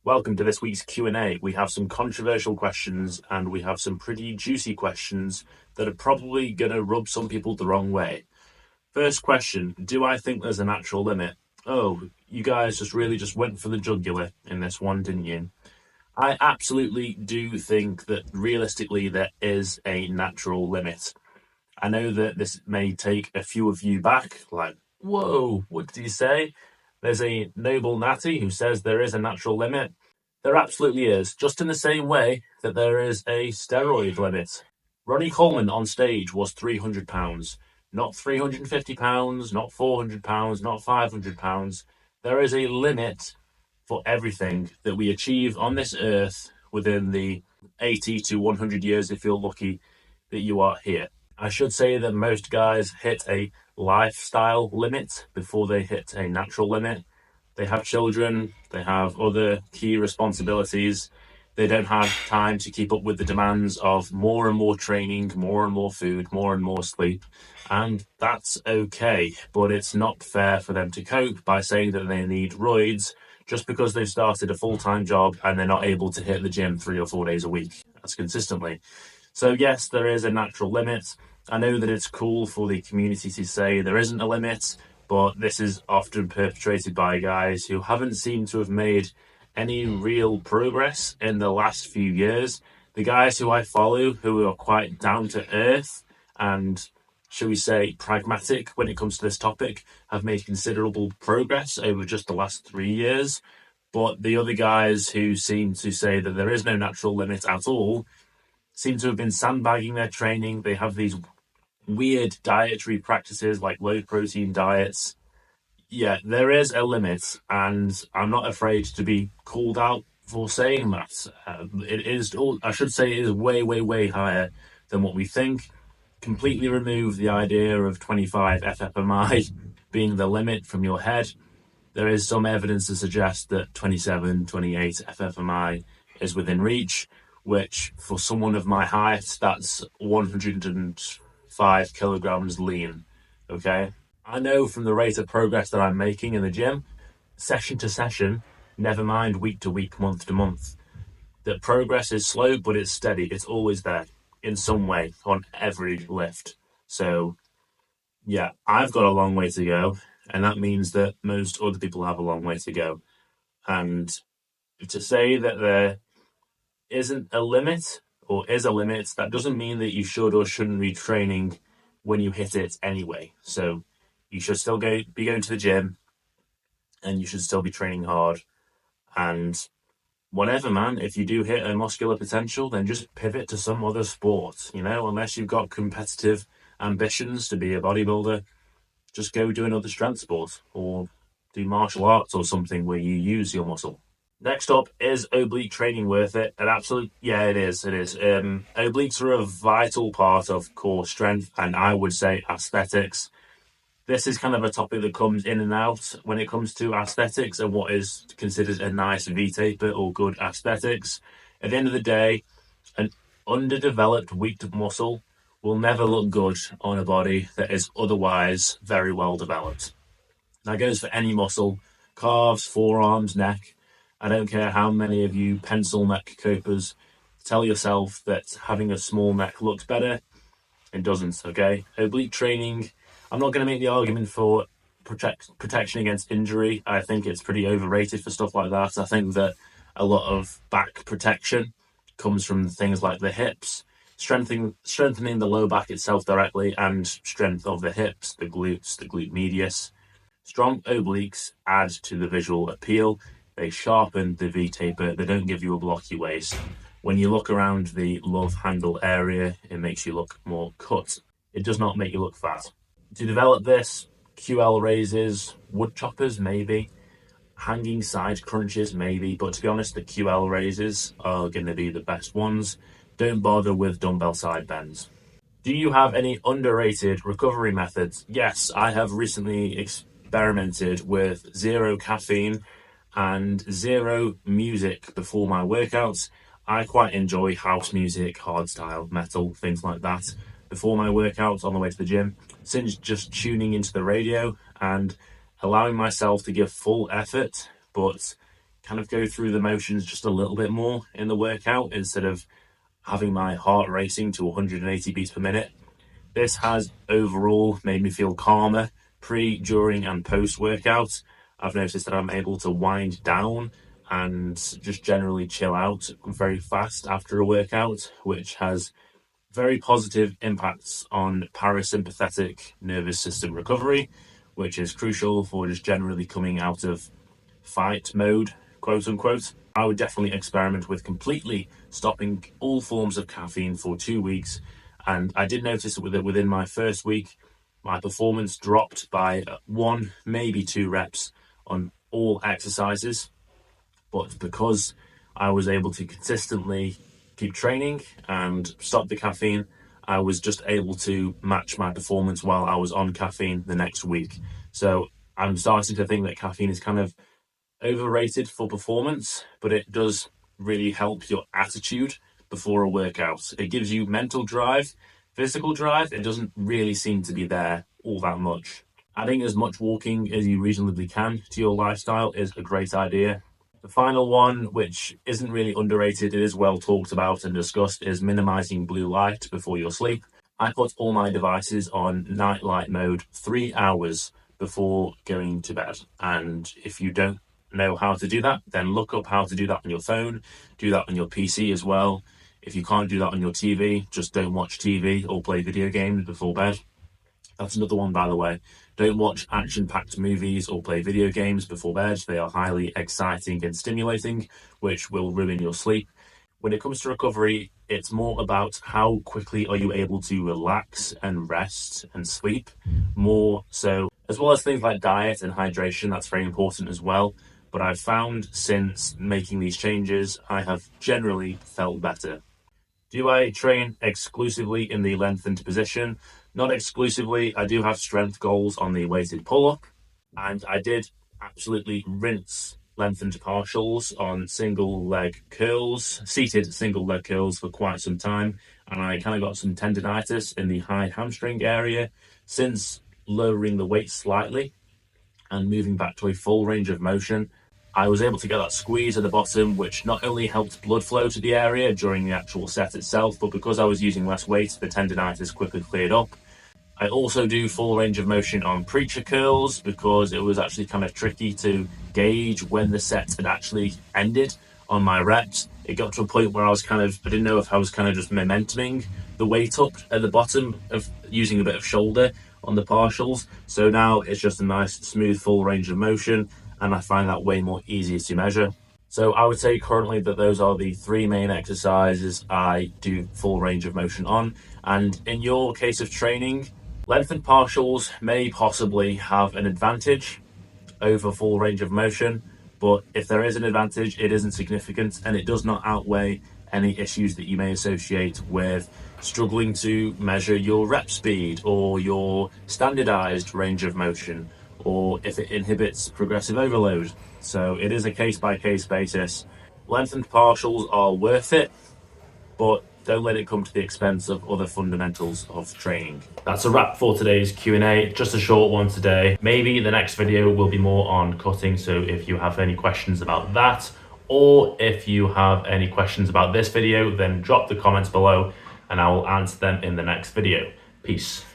Welcome to this week's Q&A. We have some controversial questions and we have some pretty juicy questions that are probably going to rub some people the wrong way. First question, do I think there's a natural limit? Oh, you guys just went for the jugular in this one, didn't you? I absolutely do think that realistically there is a natural limit. I know that this may take a few of you back, like, whoa, what did he say? There's a noble natty who says there is a natural limit. There absolutely is, just in the same way that there is a steroid limit. Ronnie Coleman on stage was £300, not £350, not £400, not £500. There is a limit for everything that we achieve on this earth within the 80 to 100 years, if you're lucky, that you are here. I should say that most guys hit a lifestyle limit before they hit a natural limit. They have children, they have other key responsibilities. They don't have time to keep up with the demands of more and more training, more and more food, more and more sleep. And that's okay, but it's not fair for them to cope by saying that they need roids just because they've started a full-time job and they're not able to hit the gym 3 or 4 days a week. That's consistently. So yes, there is a natural limit. I know that it's cool for the community to say there isn't a limit, but this is often perpetrated by guys who haven't seemed to have made any real progress in the last few years. The guys who I follow, who are quite down to earth and, shall we say, pragmatic when it comes to this topic, have made considerable progress over just the last 3 years. But the other guys who seem to say that there is no natural limit at all seem to have been sandbagging their training. They have these weird dietary practices like low protein diets. Yeah, there is a limit, and I'm not afraid to be called out for saying that. It is, I should say, it is way, way, way higher than what we think. Completely remove the idea of 25 FFMI being the limit from your head. There is some evidence to suggest that 27, 28 FFMI is within reach, which for someone of my height, that's 105 kilograms lean, okay? I know from the rate of progress that I'm making in the gym, session to session, never mind week to week, month to month, that progress is slow, but it's steady. It's always there in some way on every lift. So yeah, I've got a long way to go, and that means that most other people have a long way to go. And to say that there isn't a limit or is a limit, that doesn't mean that you should or shouldn't be training when you hit it anyway. So you should still be going to the gym, and you should still be training hard. And whatever, man, if you do hit a muscular potential, then just pivot to some other sport, unless you've got competitive ambitions to be a bodybuilder, just go do another strength sport or do martial arts or something where you use your muscle. Next up, is oblique training worth it? Yeah, it is. Obliques are a vital part of core strength, and I would say aesthetics. This is kind of a topic that comes in and out when it comes to aesthetics and what is considered a nice V-taper or good aesthetics. At the end of the day, an underdeveloped weak muscle will never look good on a body that is otherwise very well developed. That goes for any muscle, calves, forearms, neck. I don't care how many of you pencil neck copers tell yourself that having a small neck looks better. It doesn't, okay? Oblique training, I'm not going to make the argument for protection against injury. I think it's pretty overrated for stuff like that. I think that a lot of back protection comes from things like the hips, strengthening the low back itself directly, and strength of the hips, the glutes, the glute medius. Strong obliques add to the visual appeal. They sharpen the V-taper. They don't give you a blocky waist. When you look around the love handle area, it makes you look more cut. It does not make you look fat. To develop this, QL raises, wood choppers maybe, hanging side crunches maybe, but to be honest, the QL raises are going to be the best ones. Don't bother with dumbbell side bends. Do you have any underrated recovery methods? Yes, I have recently experimented with zero caffeine and zero music before my workouts. I quite enjoy house music, hardstyle, metal, things like that before my workouts on the way to the gym. Since just tuning into the radio and allowing myself to give full effort, but kind of go through the motions just a little bit more in the workout instead of having my heart racing to 180 beats per minute. This has overall made me feel calmer pre, during, and post workout. I've noticed that I'm able to wind down and just generally chill out very fast after a workout, which has very positive impacts on parasympathetic nervous system recovery, which is crucial for just generally coming out of fight mode, quote unquote. I would definitely experiment with completely stopping all forms of caffeine for 2 weeks. And I did notice that within my first week, my performance dropped by 1, maybe 2 reps on all exercises. But because I was able to consistently keep training and stop the caffeine, I was just able to match my performance while I was on caffeine the next week. So I'm starting to think that caffeine is kind of overrated for performance, but it does really help your attitude before a workout. It gives you mental drive, physical drive. It doesn't really seem to be there all that much. Adding as much walking as you reasonably can to your lifestyle is a great idea. The final one, which isn't really underrated, it is well talked about and discussed, is minimizing blue light before your sleep. I put all my devices on night light mode 3 hours before going to bed. And if you don't know how to do that, then look up how to do that on your phone, do that on your PC as well. If you can't do that on your TV, just don't watch TV or play video games before bed. That's another one, by the way. Don't watch action-packed movies or play video games before bed. They are highly exciting and stimulating, which will ruin your sleep. When it comes to recovery, it's more about how quickly are you able to relax and rest and sleep more so, as well as things like diet and hydration. That's very important as well. But I've found since making these changes, I have generally felt better. Do I train exclusively in the lengthened position? Not exclusively. I do have strength goals on the weighted pull-up, and I did absolutely rinse lengthened partials on single leg curls, seated single leg curls for quite some time, and I kind of got some tendinitis in the high hamstring area. Since lowering the weight slightly and moving back to a full range of motion, I was able to get that squeeze at the bottom, which not only helped blood flow to the area during the actual set itself, but because I was using less weight, the tendinitis quickly cleared up. I also do full range of motion on preacher curls because it was actually kind of tricky to gauge when the set had actually ended on my reps. It got to a point where I didn't know if I was kind of just momentuming the weight up at the bottom of using a bit of shoulder on the partials. So now it's just a nice smooth full range of motion, and I find that way more easier to measure. So I would say currently that those are the 3 main exercises I do full range of motion on. And in your case of training, lengthened partials may possibly have an advantage over full range of motion, but if there is an advantage, it isn't significant, and it does not outweigh any issues that you may associate with struggling to measure your rep speed or your standardized range of motion, or if it inhibits progressive overload. So it is a case-by-case basis. Lengthened partials are worth it, but don't let it come to the expense of other fundamentals of training. That's a wrap for today's Q&A. Just a short one today. Maybe the next video will be more on cutting, so if you have any questions about that, or if you have any questions about this video, then drop the comments below and I will answer them in the next video. Peace.